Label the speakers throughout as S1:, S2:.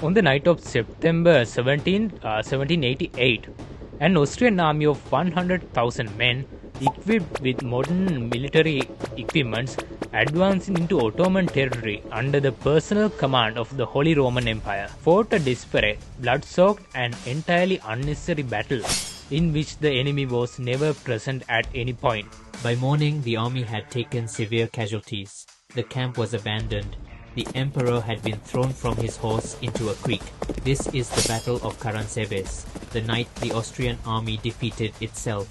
S1: On the night of September 1788, an Austrian army of 100,000 men, equipped with modern military equipments, advancing into Ottoman territory under the personal command of the Holy Roman Empire, fought a desperate, blood-soaked and entirely unnecessary battle in which the enemy was never present at any point.
S2: By morning, the army had taken severe casualties. The camp was abandoned. The emperor had been thrown from his horse into a creek. This is the Battle of Karansebes, the night the Austrian army defeated itself.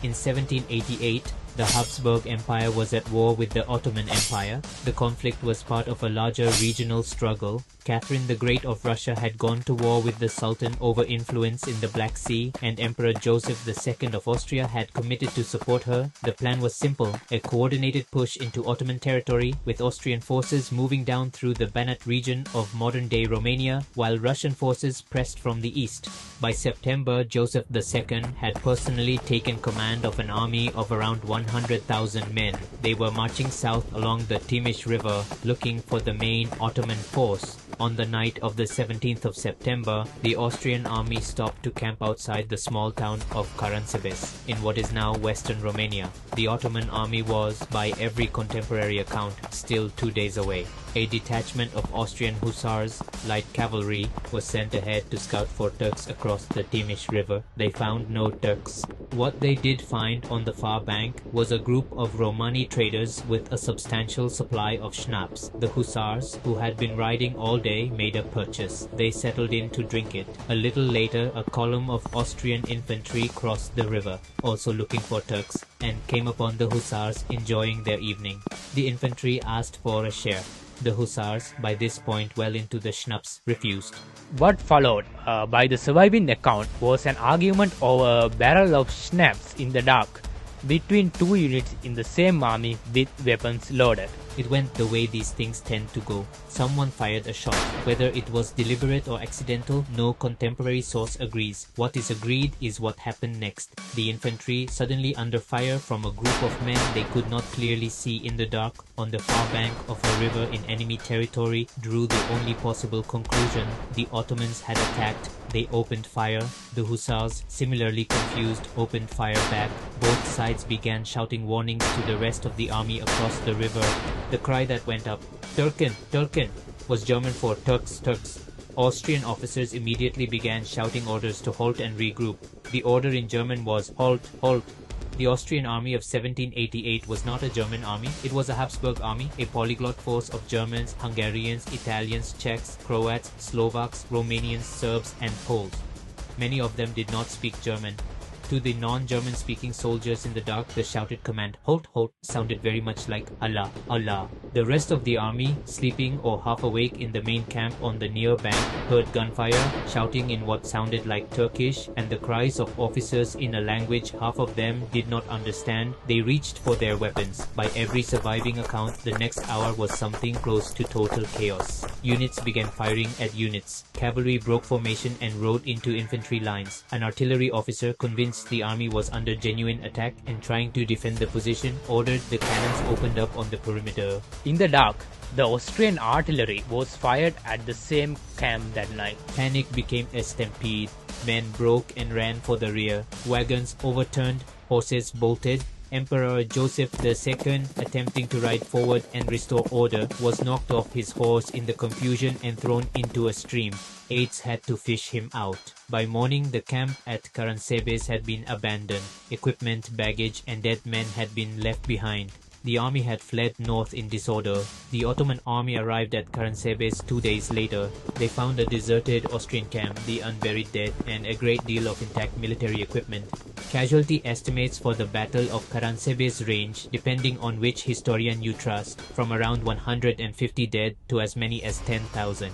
S2: In 1788, the Habsburg Empire was at war with the Ottoman Empire. The conflict was part of a larger regional struggle. Catherine the Great of Russia had gone to war with the Sultan over influence in the Black Sea, and Emperor Joseph II of Austria had committed to support her. The plan was simple: a coordinated push into Ottoman territory, with Austrian forces moving down through the Banat region of modern-day Romania, while Russian forces pressed from the east. By September, Joseph II had personally taken command of an army of around 100,000 men. They were marching south along the Timish River, looking for the main Ottoman force. On the night of the 17th of September, the Austrian army stopped to camp outside the small town of Karansebes, in what is now western Romania. The Ottoman army was, by every contemporary account, still 2 days away. A detachment of Austrian hussars, light cavalry, was sent ahead to scout for Turks across the Timish River. They found no Turks. What they did find on the far bank was a group of Romani traders with a substantial supply of schnapps. The hussars, who had been riding all day, made a purchase. They settled in to drink it. A little later, a column of Austrian infantry crossed the river, also looking for Turks, and came upon the hussars enjoying their evening. The infantry asked for a share. The hussars, by this point well into the schnapps, refused.
S1: What followed, by the surviving account, was an argument over a barrel of schnapps in the dark between two units in the same army with weapons loaded.
S2: It went the way these things tend to go. Someone fired a shot. Whether it was deliberate or accidental, no contemporary source agrees. What is agreed is what happened next. The infantry, suddenly under fire from a group of men they could not clearly see in the dark, on the far bank of a river in enemy territory, drew the only possible conclusion: the Ottomans had attacked. They opened fire. The hussars, similarly confused, opened fire back. Both sides began shouting warnings to the rest of the army across the river. The cry that went up, "Türken, Türken," was German for Turks, Turks. Austrian officers immediately began shouting orders to halt and regroup. The order in German was "Halt, halt." The Austrian army of 1788 was not a German army. It was a Habsburg army, a polyglot force of Germans, Hungarians, Italians, Czechs, Croats, Slovaks, Romanians, Serbs, and Poles. Many of them did not speak German. To the non-German speaking soldiers in the dark, the shouted command "Halt, halt" sounded very much like "Allah, Allah." The rest of the army, sleeping or half awake in the main camp on the near bank, heard gunfire, shouting in what sounded like Turkish, and the cries of officers in a language half of them did not understand. They reached for their weapons. By every surviving account, the next hour was something close to total chaos. Units began firing at units. Cavalry broke formation and rode into infantry lines. An artillery officer, convinced the army was under genuine attack and trying to defend the position, ordered the cannons opened up on the perimeter.
S1: In the dark, the Austrian artillery was fired at the same camp that night.
S2: Panic became a stampede. Men broke and ran for the rear. Wagons overturned, horses bolted. Emperor Joseph II, attempting to ride forward and restore order, was knocked off his horse in the confusion and thrown into a stream. Aides had to fish him out. By morning, the camp at Karansebes had been abandoned. Equipment, baggage, and dead men had been left behind. The army had fled north in disorder. The Ottoman army arrived at Karansebes 2 days later. They found a deserted Austrian camp, the unburied dead, and a great deal of intact military equipment. Casualty estimates for the Battle of Karansebes range, depending on which historian you trust, from around 150 dead to as many as 10,000.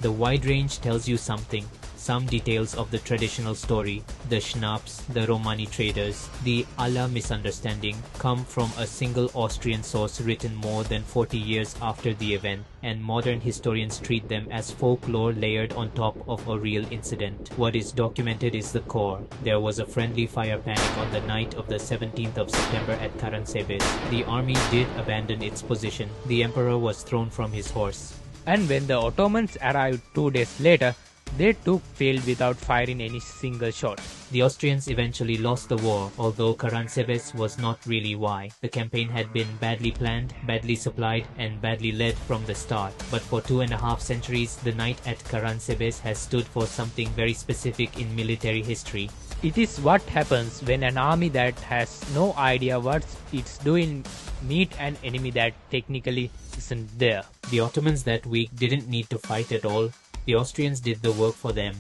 S2: The wide range tells you something. Some details of the traditional story, the schnapps, the Romani traders, the Allah misunderstanding, come from a single Austrian source written more than 40 years after the event, and modern historians treat them as folklore layered on top of a real incident. What is documented is the core. There was a friendly fire panic on the night of the 17th of September at Karansebes. The army did abandon its position. The emperor was thrown from his horse.
S1: And when the Ottomans arrived 2 days later, they took field without firing any single shot.
S2: The Austrians eventually lost the war, although Karansebes was not really why. The campaign had been badly planned, badly supplied, and badly led from the start. But for 2.5 centuries, the night at Karansebes has stood for something very specific in military history.
S1: It is what happens when an army that has no idea what it's doing meet an enemy that technically isn't there.
S2: The Ottomans that week didn't need to fight at all. The Austrians did the work for them.